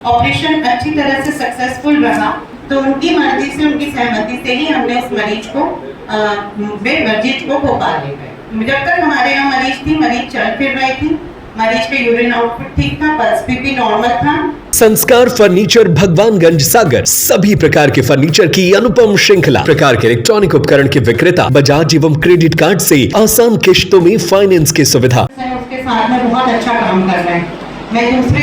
Operation अच्छी तरह से सक्सेसफुल रहा तो उनकी मर्जी से उनकी सहमति से ही हमने उस मरीज को मरीज को भोपाल ले गए। जब तक हमारे यहाँ मरीज थी, मरीज चल फिर रही थी, मरीज का यूरिन आउटपुट ठीक था, पल्स भी नॉर्मल था। संस्कार फर्नीचर, भगवानगंज, सागर। सभी प्रकार के फर्नीचर की अनुपम श्रृंखला, प्रकार के इलेक्ट्रॉनिक उपकरण के विक्रेता, बजाज एवं क्रेडिट कार्ड से आसान किश्तों में फाइनेंस की सुविधा। उसके साथ में बहुत अच्छा काम कर रहे हैं। मैं दूसरे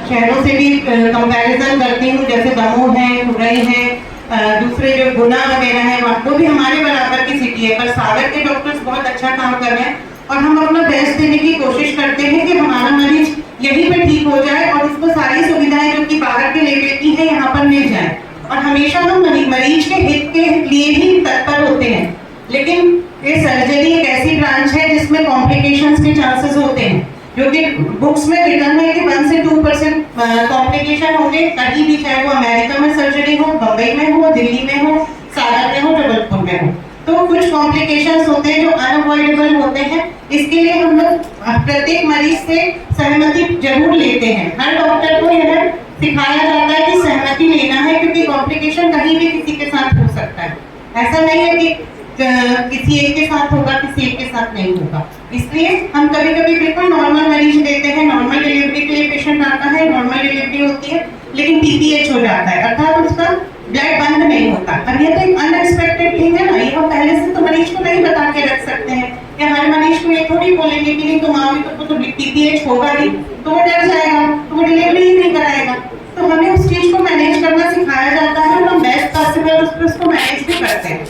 शहरों से भी कंपैरिजन करती हूँ, जैसे दमोह है, मुरई है, दूसरे जो गुना वगैरह है, वो भी हमारे बराबर की सिटी है, पर सागर के डॉक्टर्स बहुत अच्छा काम कर रहे हैं और हम अपना बेस्ट देने की कोशिश करते हैं कि हमारा मरीज यहीं पे ठीक हो जाए और उसको सारी सुविधाएं जो कि बाहर के लेवल की है यहाँ पर मिल जाए। और हमेशा हम मरीज के हित के लिए ही तत्पर होते हैं, लेकिन ये सर्जरी एक ऐसी ब्रांच है जिसमें कॉम्प्लिकेशंस के चांसेस होते हैं, जो कि बुक्स में रिटर्न है कि 1 से 2% कॉम्प्लिकेशन होंगे कहीं भी, चाहे वो अमेरिका में सर्जरी हो, बम्बई में हो, दिल्ली में हो, सागर में हो, जबलपुर में हो। तो कुछ कॉम्प्लिकेशंस होते हैं जो अनअवॉइडेबल होते हैं। इसके लिए हम लोग प्रत्येक मरीज से सहमति जरूर लेते हैं। हर डॉक्टर को यह सिखाया जाता है कि सहमति लेना है, क्योंकि कॉम्प्लिकेशन कहीं भी किसी के साथ हो सकता है। ऐसा नहीं है कि किसी एक के साथ होगा, किसी एक के साथ नहीं होगा। इसलिए हम कभी कभी बिल्कुल नॉर्मल मरीज देते हैं। नॉर्मल डिलीवरी के लिए पेशेंट आता है, नॉर्मल डिलीवरी होती है, लेकिन पीपीएच हो जाता है, अर्थात उसका ब्लड बंद नहीं होता। अब ये तो एक अनएक्सपेक्टेड थिंग है ना, ये हम पहले से तो मरीज को नहीं बता के रख सकते हैं। या हर मरीज को ये थोड़ी बोलेंगे कि नहीं तुम आओगे तो पीपीएच होगा नहीं, तो वो डर जाएगा, तो वो डिलीवरी ही नहीं कराएगा। तो हमें उस चीज को मैनेज करना सिखाया जाता है और हम बेस्ट पॉसिबल उसको मैनेज भी करते हैं।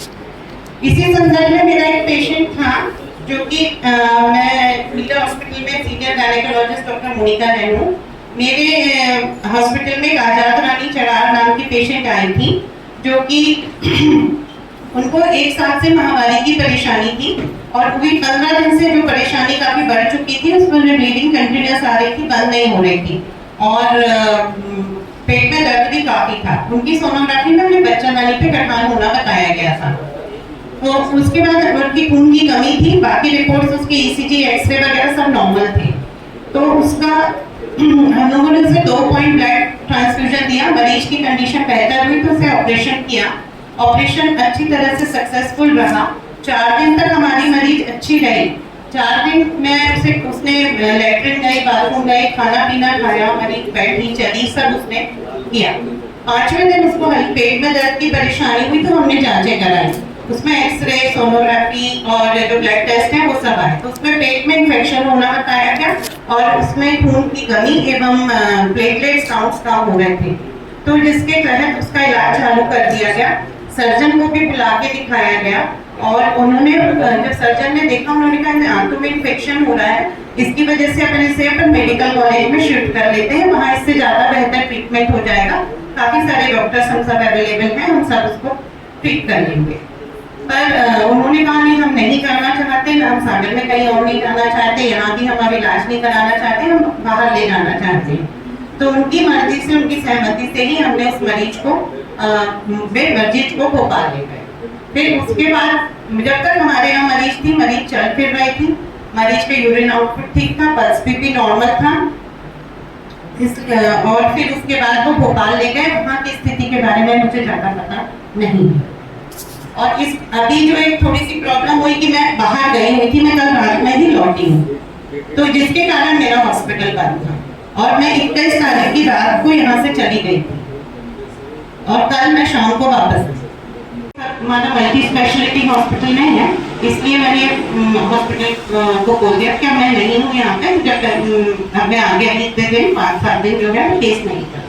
इसी संदर्भ में मेरा एक पेशेंट था जो कि मैं मीरा हॉस्पिटल में senior gynaecologist doctor Monika Jain हूँ। मेरे हॉस्पिटल में आजाद रानी चरार नाम की पेशेंट आई थी, जो कि उनको 1 साल से महामारी की परेशानी थी और भी 15 दिन से जो परेशानी काफी बढ़ चुकी थी, उसमें ब्लीडिंग कंटिन्यूस आ रही थी, बंद नहीं हो रही थी और पेट में दर्द भी काफी था। उनकी सोनोग्राफी में उन्हें बच्चा नाली पे गठन होना बताया गया था। तो उसके बाद उनकी खून की कमी थी, बाकी रिपोर्ट्स उसके ईसीजी, एक्सरे वगैरह सब नॉर्मल थे। तो उसका हम लोगों ने उसे 2 पॉइंट ब्लड ट्रांसफ्यूजन दिया। मरीज की कंडीशन बेहतर हुई तो उसे ऑपरेशन किया। ऑपरेशन अच्छी तरह से सक्सेसफुल रहा। 4 दिन तक हमारी मरीज अच्छी रही। 4 दिन में उसने लेटरिन गई, बाथरूम गई, खाना पीना खाया, मरीज बैठी चली, सब उसने किया। 5वें दिन उसको पेट में दर्द की परेशानी हुई तो हमने जांचें कराई। उसमें एक्सरे, सोनोग्राफी और जो ब्लड टेस्ट है वो सब आए। तो उसमें पेट में इन्फेक्शन होना बताया गया और उसमें खून की कमी एवं प्लेटलेट्स काउंट्स कम हो गए थे। तो जिसके तहत उसका इलाज चालू कर दिया गया। सर्जन को भी बुला के दिखाया गया और उन्होंने जब सर्जन ने देखा, उन्होंने कहा आंतों में इन्फेक्शन हो रहा है, इसकी वजह से अपन इसे अपन मेडिकल कॉलेज में शिफ्ट कर लेते हैं, वहाँ इससे ज़्यादा बेहतर ट्रीटमेंट हो जाएगा। काफ़ी सारे डॉक्टर्स हम सब अवेलेबल हैं, हम सब उसको ट्रीट कर लेंगे। पर उन्होंने कहा नहीं, हम नहीं करना चाहते, हम सागर में कहीं और नहीं जाना चाहते, यहाँ भी हम इलाज नहीं कराना चाहते, हम बाहर ले जाना चाहते हैं। तो उनकी मर्जी से, उनकी सहमति से ही हमने उस मरीज को भोपाल ले गए। फिर उसके बाद जब तक हमारे यहाँ मरीज थी, मरीज चल फिर रही थी, मरीज का यूरिन आउटपुट ठीक था, पल्स भी नॉर्मल था। और फिर उसके बाद वो भोपाल ले गए। वहाँ की स्थिति के बारे में मुझे ज़्यादा पता नहीं है। और इस अभी जो एक थोड़ी सी प्रॉब्लम हुई कि मैं बाहर गई हुई थी, मैं कल रात में ही लौटी हूँ, तो जिसके कारण मेरा हॉस्पिटल बंद था और मैं 21 तारीख की रात को यहाँ से चली गई थी और कल मैं शाम को वापस। हमारा मल्टी स्पेशलिटी हॉस्पिटल नहीं है, इसलिए मैंने हॉस्पिटल को बोल दिया कि मैं नहीं हूँ यहाँ पे। जब मैं आगे 5-7 दिन जो है केस नहीं कर।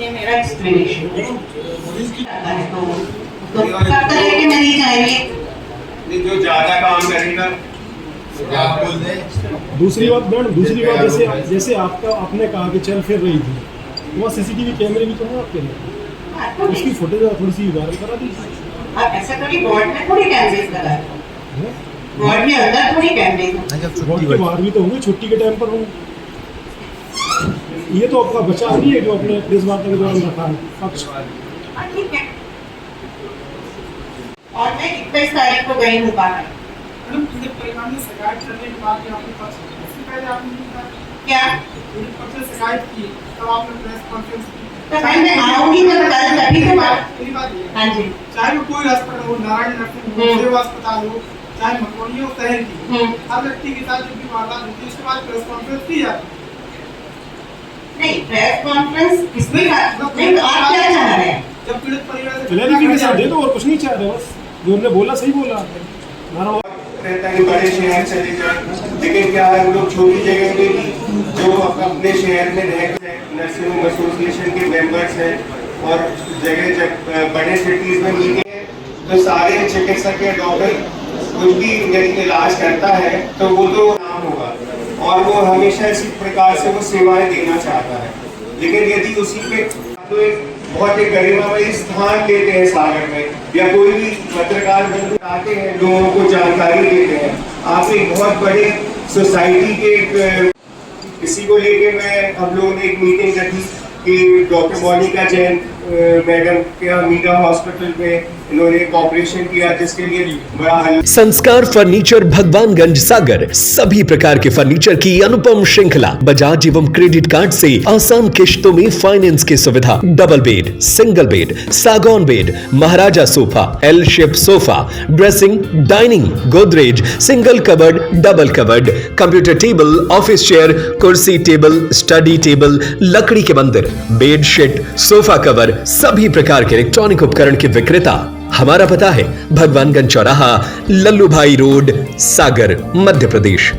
ये मेरा एक्सप्लेनेशन है। तो सब तरह के मरीज आएंगे जो ज्यादा काम करेगा। दूसरी बात जैसे आपने कहा कि चल फिर रही थी, वहाँ सीसीटीवी कैमरे भी तो है आपके लिए, उसकी फुटेज थोड़ी सी वायरल करा दीजिए। आप ऐसा थोड़ी वार्ड में थोड़ी कैमरेज करा है, वार्ड में अंदर थोड़ी कैमरेज, वार्ड के बाहर भी तो होंगे, छुट्टी के टाइम पर होंगे। ये तो आपका बचाव नहीं है जो अपने प्रेस वार्ता के दौरान रखा है। ठीक है। और मैं 21 तारीख को गई हूँ बाहर। क्या सबसे शिकायत की तब आपने प्रेस कॉन्फ्रेंस की। तो भाई मैं आऊंगी तो कल तभी तो बात। मेरी बात ये है, हाँ जी। चाहे वो कोई अस्पताल हो, नारायण नर्सिंग हो, सेवा अस्पताल हो, चाहे मकवानी हो, शहर की, हर व्यक्ति के साथ जो भी वारदात होती है उसके बाद प्रेस कॉन्फ्रेंस की जाती है। नहीं, प्रेस कॉन्फ्रेंस किसमें नहीं, तो आप क्या चाह रहे हैं? जब पीड़ित परिवार से क्लैरिफिकेशन दे दो, और कुछ नहीं चाह रहे, बस जो उन्होंने बोला सही बोला। हमारा रहता है कि बड़े शहर चले जाए, लेकिन क्या है, हम लोग छोटी जगह पे भी जो अपने शहर में रहते हैं, नर्सिंग होम एसोसिएशन के मेंबर्स हैं, और जगह जब बड़े सिटीज में मीटिंग है तो सारे चिकित्सक या डॉक्टर कुछ भी यदि इलाज करता है तो वो तो नाम होगा, और वो हमेशा इसी प्रकार से वो सेवाएं देना चाहता है। लेकिन यदि उसी पे तो एक बहुत ही गरिमामय स्थान लेते हैं सागर में, या कोई भी पत्रकार बंधु आते हैं, लोगों को जानकारी देते हैं, आप एक बहुत बड़े सोसाइटी के इसी को लेके हम लोगों ने एक मीटिंग रखी कि डॉक्टर मोनिका जैन मैडम के यहाँ मीरा हॉस्पिटल में इन्होंने कॉपरेशन किया, जिसके लिए बड़ा हल। संस्कार फर्नीचर भगवानगंज सागर सभी प्रकार के फर्नीचर की अनुपम श्रृंखला बजाज एवं क्रेडिट कार्ड से आसान किश्तों में फाइनेंस की सुविधा। डबल बेड, सिंगल बेड, सागौन bed, maharaja sofa, L shape sofa, dressing, dining, Godrej, single cupboard, double cupboard, computer table, office chair, कुर्सी टेबल, स्टडी टेबल, लकड़ी के मंदिर, बेड शीट, सोफा कवर, सभी प्रकार के इलेक्ट्रॉनिक उपकरण के विक्रेता। हमारा पता है भगवानगंज चौराहा, लल्लू भाई रोड, सागर, मध्य प्रदेश।